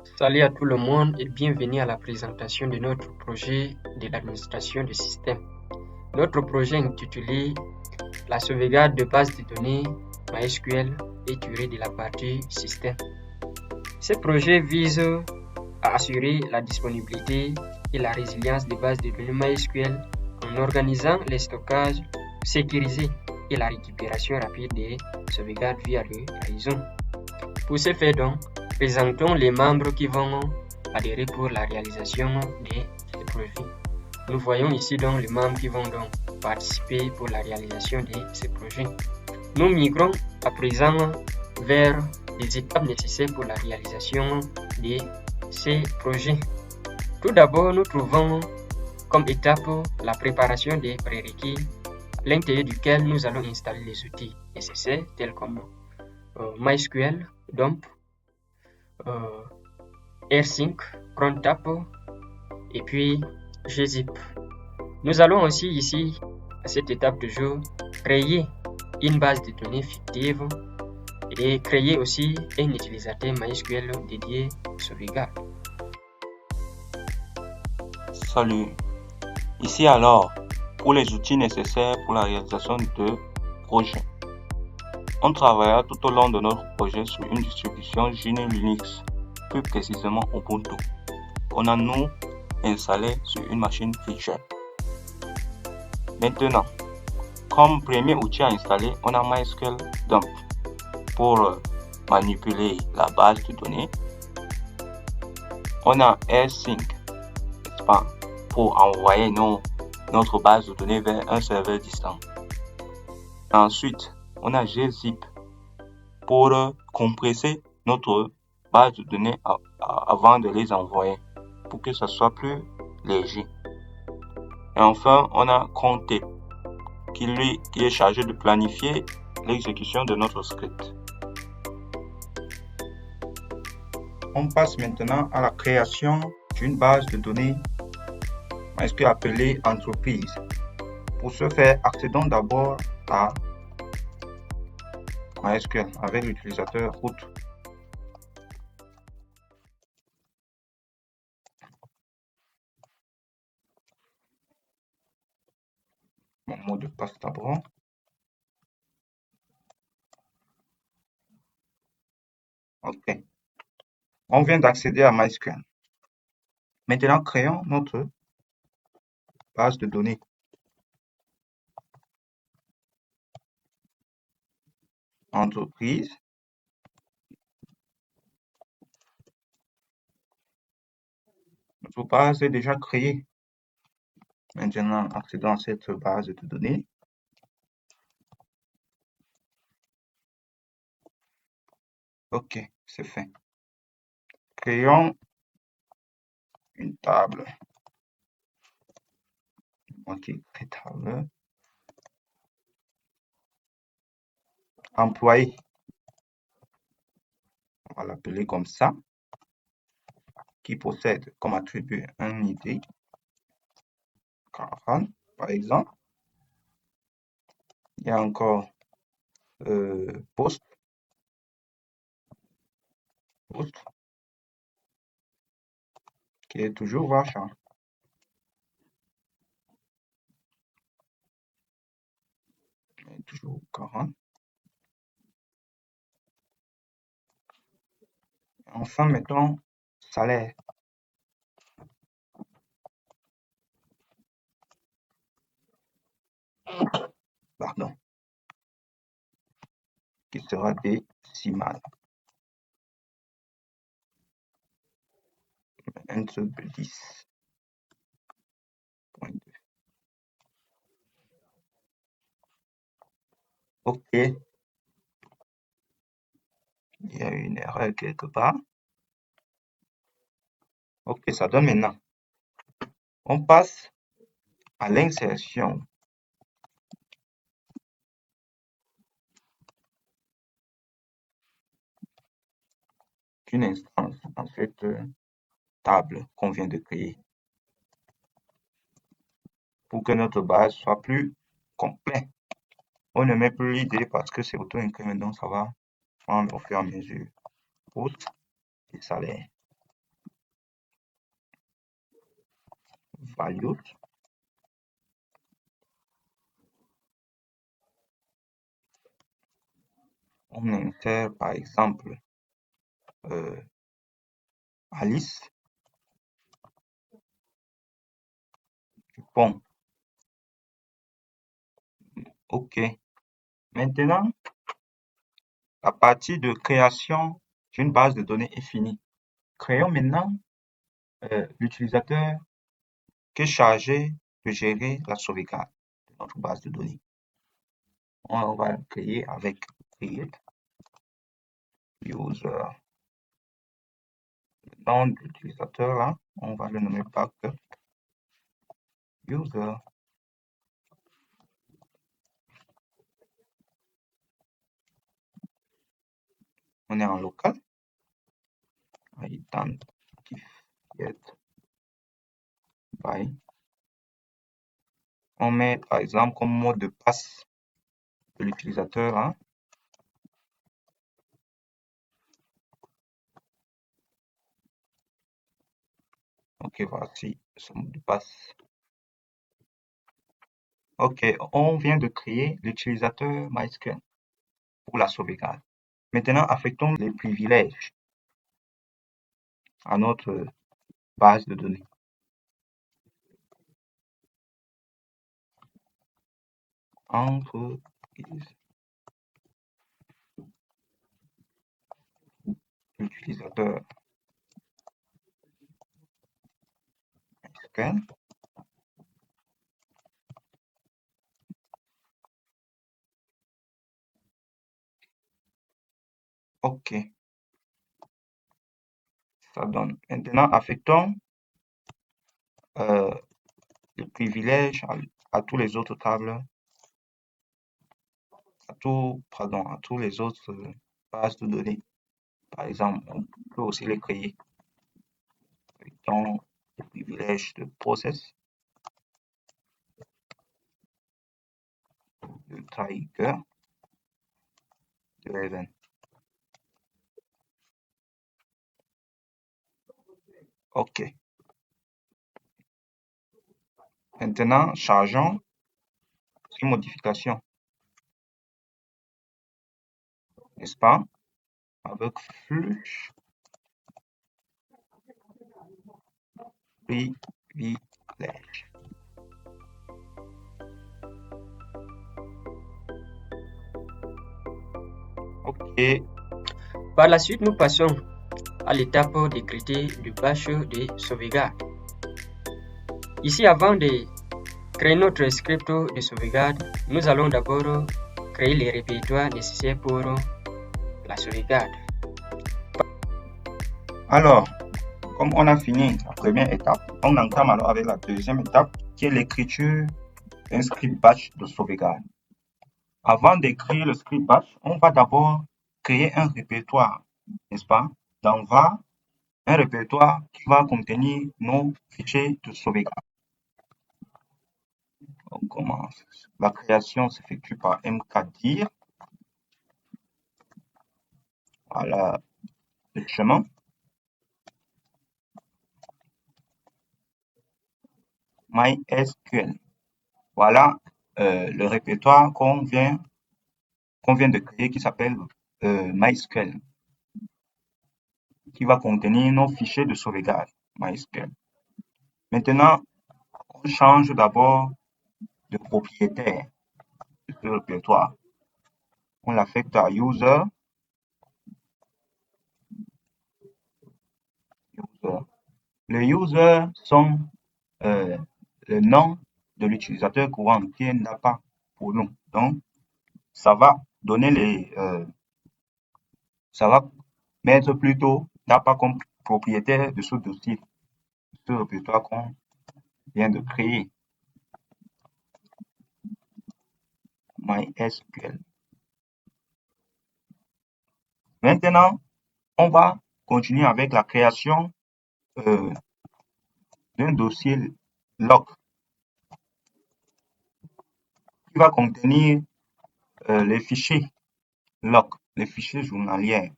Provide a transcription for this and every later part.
Salut à tout le monde et bienvenue à la présentation de notre projet de l'administration de système. Notre projet intitulé La sauvegarde de bases de données MySQL est tiré de la partie système. Ce projet vise à assurer la disponibilité et la résilience des bases de données MySQL en organisant les stockages sécurisés et la récupération rapide des sauvegardes via le réseau. Pour ce faire donc, présentons les membres qui vont adhérer pour la réalisation de ce projet. Nous voyons ici donc les membres qui vont donc participer pour la réalisation de ce projet. Nous migrons à présent vers les étapes nécessaires pour la réalisation de ces projets. Tout d'abord, nous trouvons comme étape la préparation des prérequis à l'intérieur duquel nous allons installer les outils nécessaires tels comme MySQL, DOMP, AirSync, CronTap et puis gzip. Nous allons aussi ici, à cette étape de jeu, créer une base de données fictive et créer aussi un utilisateur MySQL dédié aux sauvegardes. Salut. Ici alors, pour les outils nécessaires pour la réalisation de projets. On travaillera tout au long de notre projet sur une distribution GNU Linux, plus précisément Ubuntu. On a nous installé sur une machine virtuelle. Maintenant, comme premier outil à installer, on a MySQL Dump pour manipuler la base de données. On a AirSync, n'est-ce pas, pour envoyer notre base de données vers un serveur distant. Ensuite, on a gzip pour compresser notre base de données avant de les envoyer pour que ça soit plus léger. Et enfin, on a CronTap qui est chargé de planifier l'exécution de notre script. On passe maintenant à la création d'une base de données MySQL appelée entreprise. Pour ce faire, accédons d'abord à MySQL avec l'utilisateur root. Mon mot de passe d'abord. OK. On vient d'accéder à MySQL. Maintenant, créons notre base de données. Entreprise. Notre base est déjà créée. Maintenant, accédons à cette base de données. OK, c'est fait. Créons une table. OK, table. Employé. On va l'appeler comme ça. Qui possède comme attribut un ID. 40, par exemple. Il y a encore poste. Poste. Qui est toujours varchar. Toujours 40. Enfin, mettons salaire. Pardon. Qui sera décimal. 10.2. OK. Il y a une erreur quelque part. OK, ça donne maintenant. On passe à l'insertion d'une instance dans cette table qu'on vient de créer pour que notre base soit plus complète. On ne met plus l'idée parce que c'est auto-incrément, donc ça va prendre au fur et à mesure. Poste et salaire. values. On insère par exemple Alice. Bon. OK. Maintenant, la partie de création d'une base de données est finie. Créons maintenant l'utilisateur qui est chargé de gérer la sauvegarde de notre base de données. On va le créer avec create user. Le nom de l'utilisateur là, on va le nommer backup user. On est en local. Identified by. On met par exemple comme mot de passe de l'utilisateur là. Ok, voici ce mot de passe. Ok, on vient de créer l'utilisateur MySQL pour la sauvegarde. Maintenant, affectons les privilèges à notre base de données. Entreprise. Utilisateur MySQL. Ok. Ça donne. Maintenant, affectons le privilège à tous les autres tables, à tous les autres bases de données. Par exemple, on peut aussi les créer. Affectons le privilège de process, de trigger, de event. OK. Maintenant, chargeons ces modifications, n'est-ce pas? Avec flux privilège. OK. Par la suite, nous passons à l'étape d'écriture du batch de sauvegarde. Ici, avant de créer notre script de sauvegarde, nous allons d'abord créer les répertoires nécessaires pour la sauvegarde. Alors, comme on a fini la première étape, on entame alors avec la deuxième étape qui est l'écriture d'un script batch de sauvegarde. Avant d'écrire le script batch, on va d'abord créer un répertoire, n'est-ce pas? Dans var, un répertoire qui va contenir nos fichiers de sauvegarde. On commence. La création s'effectue par mkdir. Voilà le chemin. MySQL. Voilà le répertoire qu'on vient de créer qui s'appelle MySQL, qui va contenir nos fichiers de sauvegarde MySQL. Maintenant, on change d'abord de propriétaire de ce répertoire. On l'affecte à user. Le user sont le nom de l'utilisateur courant qui n'a pas pour nous. Donc, ça va donner ça va mettre plutôt NAPA comme propriétaire de ce dossier, ce répertoire qu'on vient de créer. MySQL. Maintenant, on va continuer avec la création d'un dossier log qui va contenir les fichiers log, les fichiers journaliers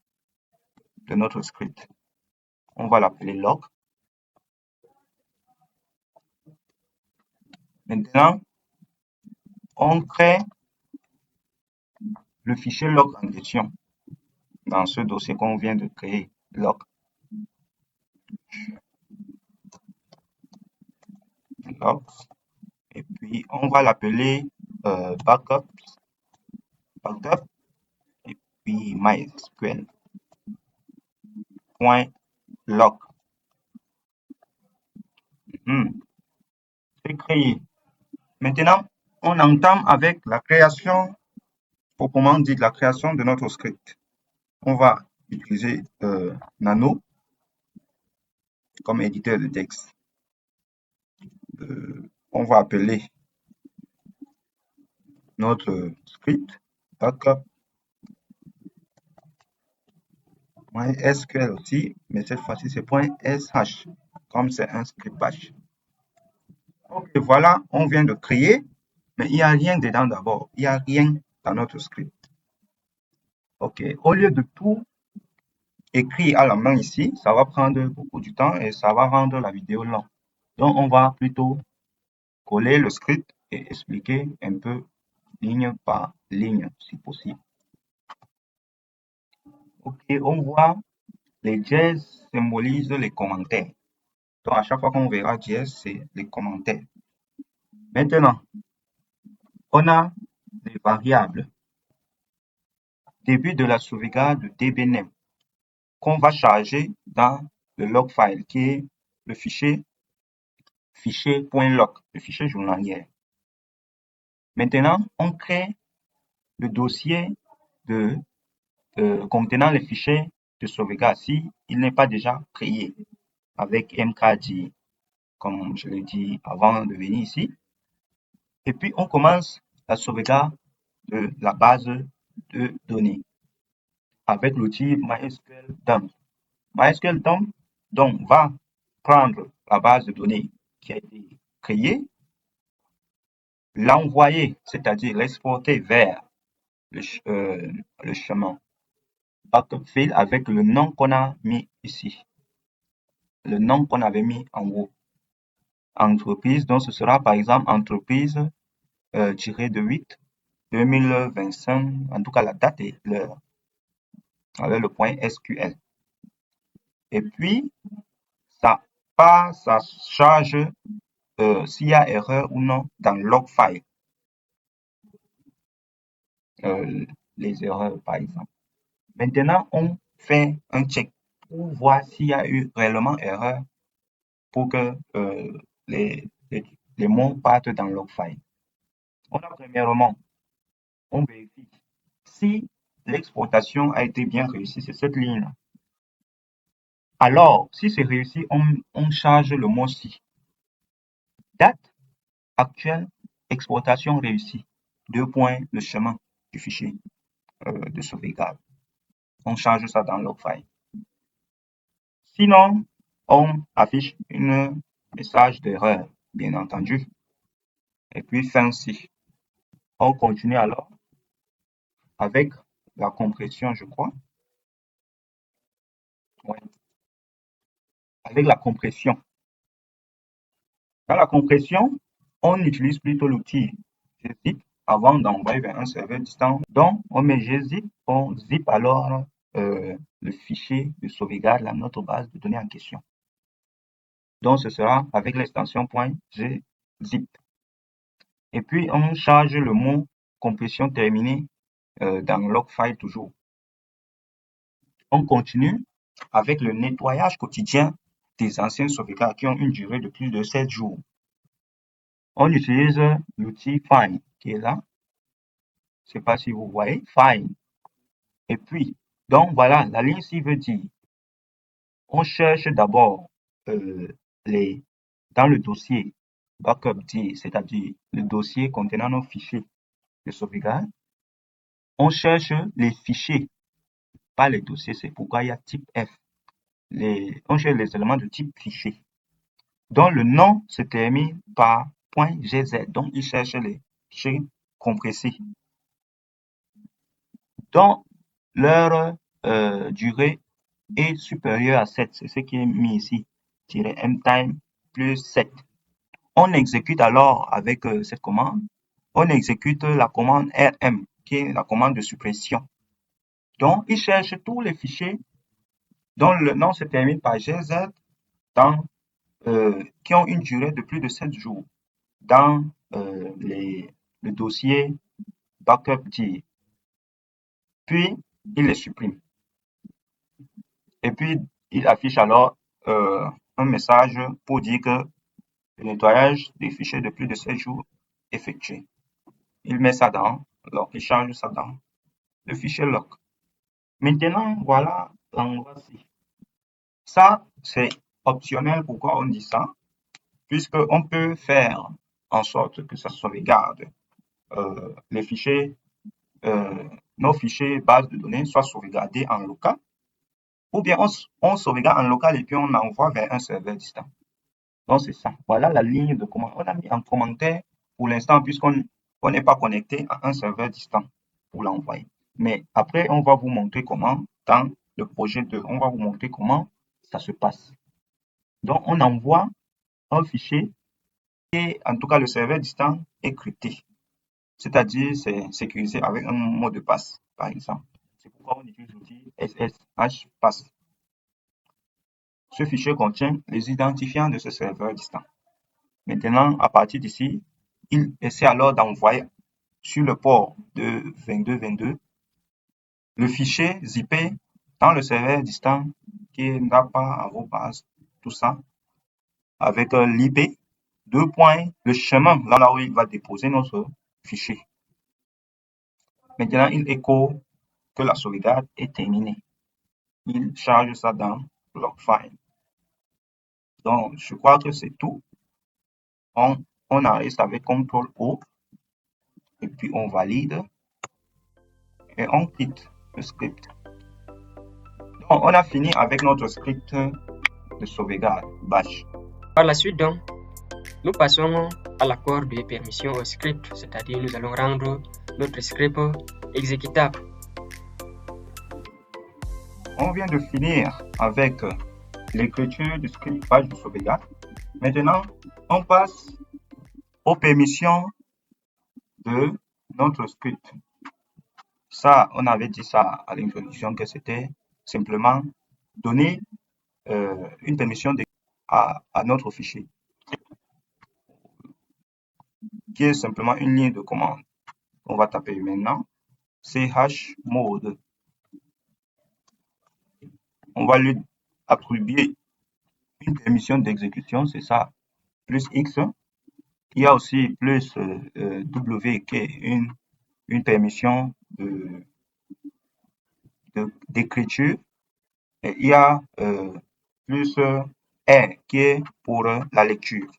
de notre script. On va l'appeler log. Maintenant, on crée le fichier log en question dans ce dossier qu'on vient de créer, log. Et puis, on va l'appeler backup, et puis mysql.log. C'est créé. Maintenant, on entame avec la création, proprement dit, la création de notre script. On va utiliser Nano comme éditeur de texte. On va appeler notre script backup MySQL aussi, mais cette fois-ci c'est .sh, comme c'est un script bash. Ok, voilà, on vient de créer, mais il n'y a rien dedans d'abord. Il n'y a rien dans notre script. Ok, au lieu de tout écrire à la main ici, ça va prendre beaucoup de temps et ça va rendre la vidéo longue. Donc, on va plutôt coller le script et expliquer un peu ligne par ligne, si possible. Ok, on voit les dièses symbolisent les commentaires. Donc, à chaque fois qu'on verra dièse, c'est les commentaires. Maintenant, on a les variables. Début de la sauvegarde de dbname qu'on va charger dans le log file qui est le fichier .log, le fichier journalier. Maintenant, on crée le dossier contenant les fichiers de sauvegarde si il n'est pas déjà créé avec mkdir, comme je l'ai dit avant de venir ici. Et puis, on commence la sauvegarde de la base de données avec l'outil MySQL dump. MySQL dump donc va prendre la base de données qui a été créée, l'envoyer, c'est-à-dire l'exporter vers le chemin backup field avec le nom qu'on a mis ici, le nom qu'on avait mis en haut. Entreprise, donc ce sera par exemple entreprise tiré de 8 2025, en tout cas la date et l'heure, avec le point SQL. Et puis, ça charge s'il y a erreur ou non dans log file. Les erreurs, par exemple. Maintenant, on fait un check pour voir s'il y a eu réellement erreur pour que les mots partent dans log file. On a premièrement, on vérifie si l'exportation a été bien réussie, c'est cette ligne-là. Alors, si c'est réussi, on charge le mot si. Date actuelle, exportation réussie. 2 points, le chemin du fichier de sauvegarde. On charge ça dans log file. Sinon, on affiche un message d'erreur, bien entendu. Et puis, fin si. On continue alors avec la compression, je crois. Ouais. Avec la compression. Dans la compression, on utilise plutôt l'outil gzip avant d'envoyer vers un serveur distant. Donc, on met gzip, on zip alors le fichier de sauvegarde, notre base de données en question. Donc, ce sera avec l'extension .gzip. Et puis, on charge le mot compression terminée dans le log file toujours. On continue avec le nettoyage quotidien des anciennes sauvegardes qui ont une durée de plus de 7 jours. On utilise l'outil find qui est là. Je ne sais pas si vous voyez, find. Et puis, donc voilà, la ligne ci veut dire, on cherche d'abord dans le dossier backup D, c'est-à-dire le dossier contenant nos fichiers de sauvegarde. On cherche les fichiers, pas les dossiers, c'est pourquoi il y a type F. On cherche les éléments de type fichier, dont le nom se termine par .gz, donc il cherche les fichiers compressés, dont leur durée est supérieure à 7, c'est ce qui est mis ici, -mtime plus 7. On exécute alors avec cette commande, on exécute la commande rm, qui est la commande de suppression. Donc, il cherche tous les fichiers dont le nom se termine par gz qui ont une durée de plus de 7 jours dans le dossier backup.dir. Puis, il les supprime. Et puis, il affiche alors un message pour dire que le nettoyage des fichiers de plus de 7 jours effectué. Il met ça dans, alors il change ça dans le fichier log. Maintenant, voilà l'endroit ci. Ça, c'est optionnel. Pourquoi on dit ça? Puisqu'on peut faire en sorte que ça sauvegarde les fichiers, nos fichiers bases de données soient sauvegardés en local, ou bien on sauvegarde en local et puis on envoie vers un serveur distant. Donc, c'est ça. Voilà la ligne de commande. On a mis en commentaire pour l'instant puisqu'on n'est pas connecté à un serveur distant pour l'envoyer. Mais après, on va vous montrer comment, dans le projet 2, on va vous montrer comment ça se passe. Donc, on envoie un fichier et en tout cas, le serveur distant est crypté. C'est-à-dire, c'est sécurisé avec un mot de passe, par exemple. C'est pourquoi on utilise l'outil SSH Pass. Ce fichier contient les identifiants de ce serveur distant. Maintenant, à partir d'ici, il essaie alors d'envoyer sur le port de 2222 le fichier zippé dans le serveur distant qui n'a pas tout ça, avec l'IP, le chemin là où il va déposer notre fichier. Maintenant, il écho que la sauvegarde est terminée. Il charge ça dans logfile. Donc, je crois que c'est tout. On enregistre avec CTRL-O et puis on valide et on quitte le script. Donc, on a fini avec notre script de sauvegarde bash. Par la suite, donc, nous passons à l'accord de permission au script, c'est-à-dire nous allons rendre notre script exécutable. On vient de finir avec l'écriture du script bash de sauvegarde. Maintenant, on passe aux permissions de notre script. Ça, on avait dit ça à l'introduction que c'était simplement donner une permission à notre fichier, qui est simplement une ligne de commande. On va taper maintenant chmod. On va lui attribuer une permission d'exécution, c'est ça, plus X. Il y a aussi plus W qui est une permission d'écriture. Et il y a plus R qui est pour la lecture.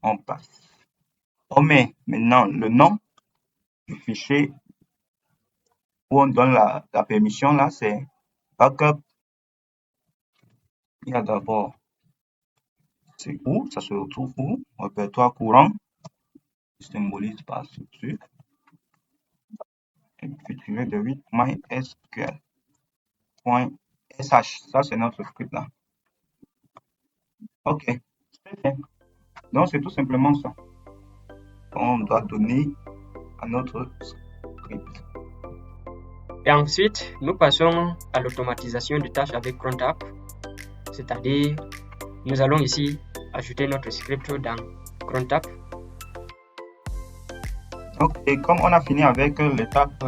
On passe. On met maintenant le nom du fichier où on donne la permission là, c'est backup. Il y a d'abord, c'est où, ça se retrouve où? Répertoire courant, symbolise par ce truc. Et puis tu veux de 8 mysql.sh, ça c'est notre script là. Ok, c'est fait. Donc c'est tout simplement ça. On doit donner à notre script. Et ensuite, nous passons à l'automatisation de tâches avec crontapp, c'est-à-dire nous allons ici ajouter notre script dans crontapp. Ok, comme on a fini avec l'étape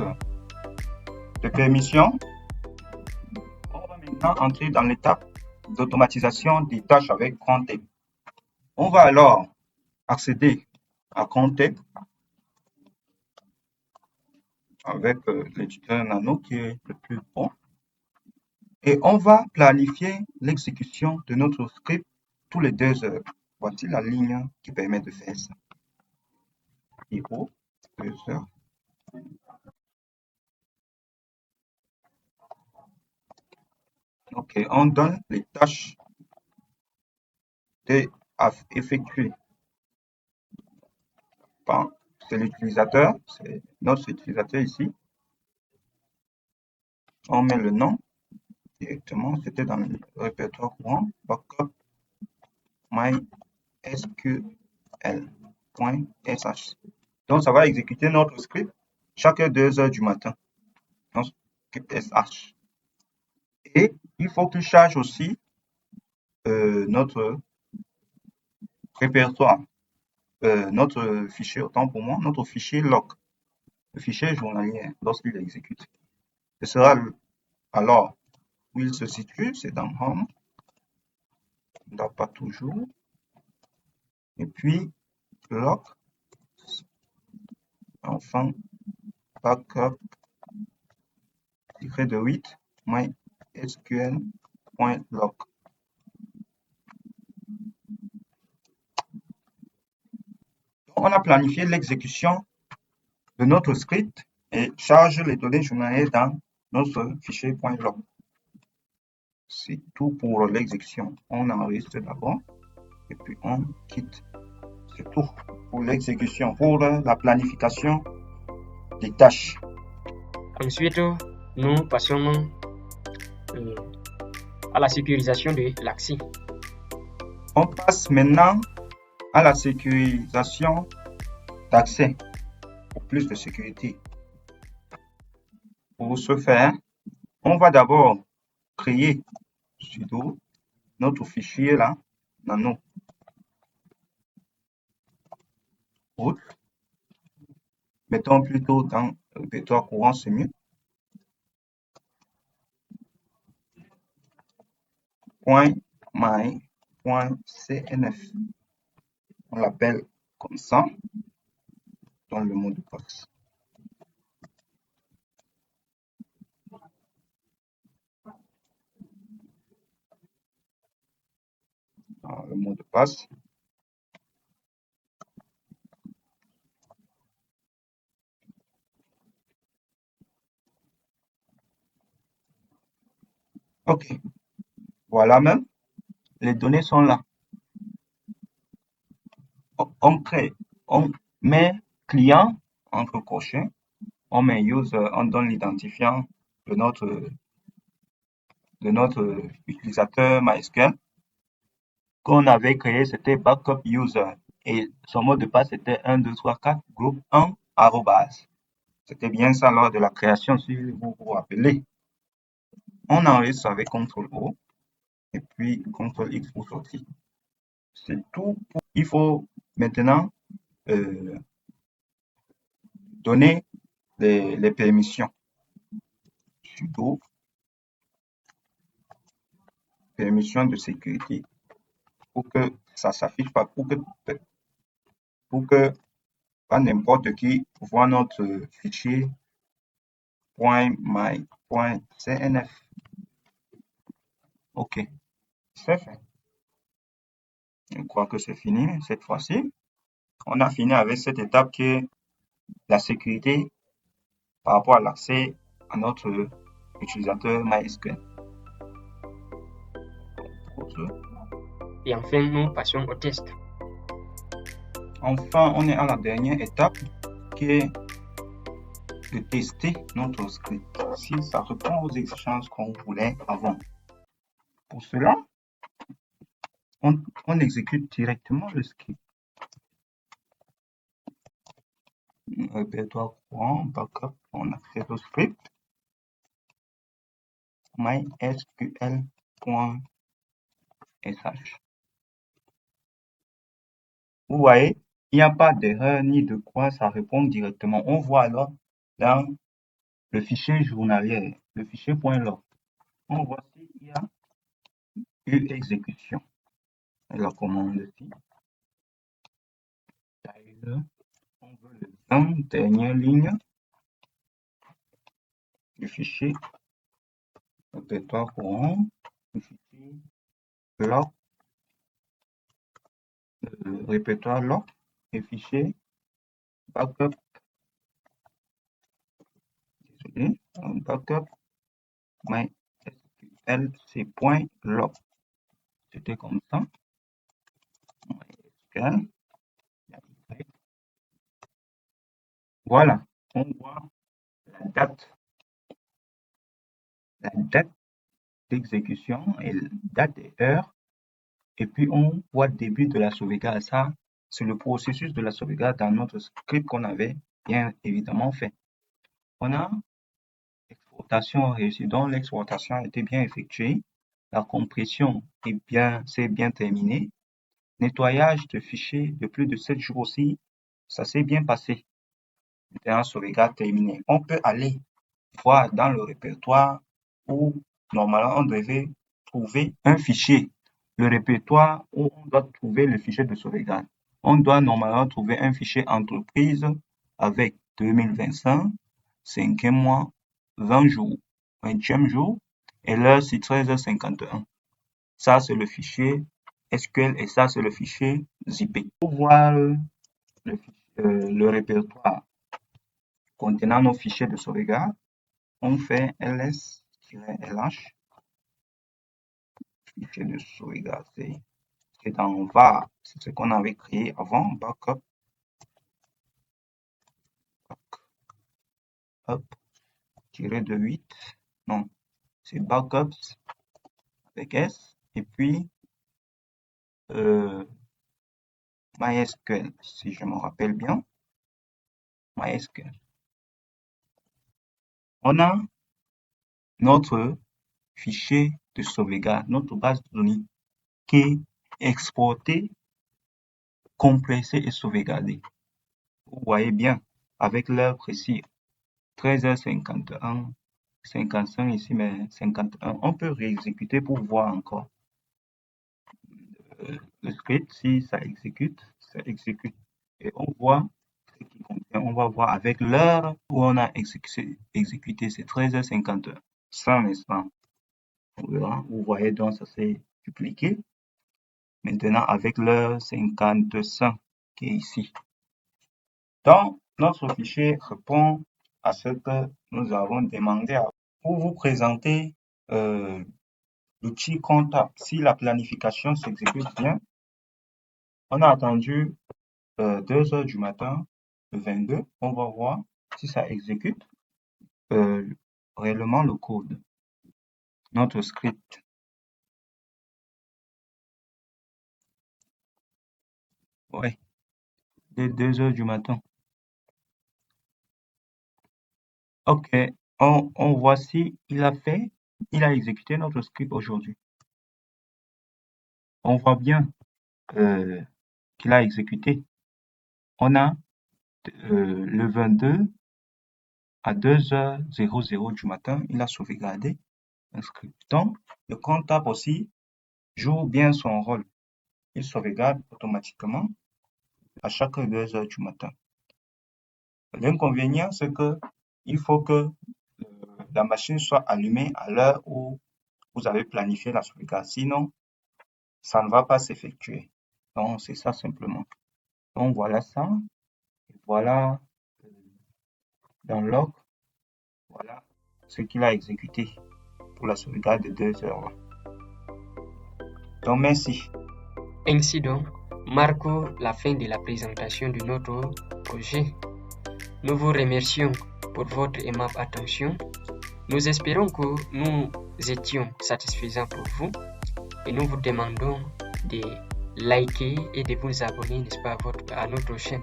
de permission, on va maintenant entrer dans l'étape d'automatisation des tâches avec crontapp. On va alors accéder à crontapp avec l'éditeur Nano qui est le plus bon. Et on va planifier l'exécution de notre script tous les 2 heures. Voici la ligne qui permet de faire ça. IO, 2 heures. Ok, on donne les tâches à effectuer. Bon, c'est l'utilisateur, c'est notre utilisateur ici. On met le nom directement, c'était dans le répertoire courant, backup mysql. mysql.sh. Donc, ça va exécuter notre script chaque 2 heures du matin. Donc, script sh. Et il faut qu'il charge aussi notre répertoire, notre fichier, autant pour moi, notre fichier log, le fichier journalier lorsqu'il exécute. Ce sera alors où il se situe, c'est dans Home, pas toujours, et puis log, enfin backup de 8 mysql.log. On a planifié l'exécution de notre script et charge les données journalières dans notre fichier .log. C'est tout pour l'exécution. On enregistre d'abord et puis on quitte. C'est tout pour l'exécution, pour la planification des tâches. Ensuite, nous passons à la sécurisation de l'accès. On passe maintenant à la sécurisation d'accès pour plus de sécurité. Pour ce faire, on va d'abord créer sudo notre fichier là, nano root. Mettons plutôt dans le répertoire courant, c'est mieux. .my.cnf. On l'appelle comme ça dans le mot de passe. Dans le mot de passe. Ok. Voilà même. Les données sont là. On crée, on met client entre crochets, on met user, on donne l'identifiant de notre utilisateur MySQL qu'on avait créé, c'était backup user et son mot de passe était 1, 2, 3, 4, groupe 1, arrobase. C'était bien ça lors de la création, si vous vous rappelez. On enregistre avec CTRL-O et puis CTRL-X pour sortir. C'est tout. Il faut maintenant donner les permissions. Sudo permission de sécurité pour que ça s'affiche pas, pour que pas n'importe qui voit notre fichier .my.cnf. Ok, c'est fait. Je crois que c'est fini cette fois-ci. On a fini avec cette étape qui est la sécurité par rapport à l'accès à notre utilisateur MySQL. Et enfin, nous passons au test. Enfin, on est à la dernière étape qui est de tester notre script si ça répond aux exigences qu'on voulait avant. Pour cela, on exécute directement le script. Répertoire courant, backup, on accède au script. mysql.sh. Vous voyez, il n'y a pas d'erreur ni de quoi, ça répond directement. On voit alors dans le fichier journalier, le fichier .log, on voit s'il y a eu exécution. Et la commande ici. On veut le temps, dernière ligne du fichier répertoire courant, du fichier log, répertoire log et fichier backup. Désolé, backup mysql.log. C'était comme ça. MySQL. Voilà, on voit la date d'exécution et la date et heure et puis on voit le début de la sauvegarde. Ça, c'est le processus de la sauvegarde dans notre script qu'on avait bien évidemment fait. On a exportation réussie, donc l'exportation a été bien effectuée. La compression s'est bien terminée. Nettoyage de fichiers de plus de 7 jours aussi, ça s'est bien passé. Maintenant, sauvegarde terminée. On peut aller voir dans le répertoire où normalement on devait trouver un fichier. Le répertoire où on doit trouver le fichier de sauvegarde. On doit normalement trouver un fichier entreprise avec 2025, 5e mois, 20 jours, 20e jour, et l'heure c'est 13h51. Ça c'est le fichier SQL et ça c'est le fichier zippé. Pour voir le répertoire contenant nos fichiers de sauvegarde, on fait ls-lh, fichier de sauvegarde, c'est dans var, c'est ce qu'on avait créé avant, backup, tiré de 8, non, c'est backups avec S, et puis MySQL, si je me rappelle bien, MySQL. On a notre fichier de sauvegarde, notre base de données qui est exportée, compressée et sauvegardée. Vous voyez bien, avec l'heure précise, 13h51, 55 ici, mais 51. On peut réexécuter pour voir encore le script. Si ça exécute, et on voit ce qui contient. On va voir avec l'heure où on a exécuté, c'est 13h51. Ça, n'est-ce pas? Vous voyez donc ça s'est dupliqué. Maintenant avec l'heure 55 qui est ici. Donc notre fichier répond à ce que nous avons demandé. Pour vous présenter l'outil comptable, si la planification s'exécute bien, on a attendu 2h du matin, le 22, on va voir si ça exécute réellement le code, notre script. Ouais, dès 2h du matin. Ok, on voit si il a exécuté notre script aujourd'hui. On voit bien qu'il a exécuté. On a le 22 à 2h00 du matin, il a sauvegardé un script. Donc, le comptable aussi joue bien son rôle. Il sauvegarde automatiquement à chaque 2h du matin. L'inconvénient, c'est que il faut que la machine soit allumée à l'heure où vous avez planifié la sauvegarde. Sinon, ça ne va pas s'effectuer. Donc, c'est ça simplement. Donc, voilà ça. Et voilà dans log, voilà ce qu'il a exécuté pour la sauvegarde de 2 heures. Donc, merci. Ainsi donc, marquons la fin de la présentation de notre projet. Nous vous remercions pour votre aimable attention. Nous espérons que nous étions satisfaisants pour vous et nous vous demandons de liker et de vous abonner, n'est-ce pas, à notre chaîne.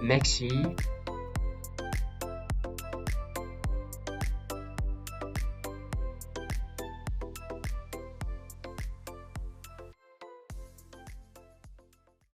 Merci.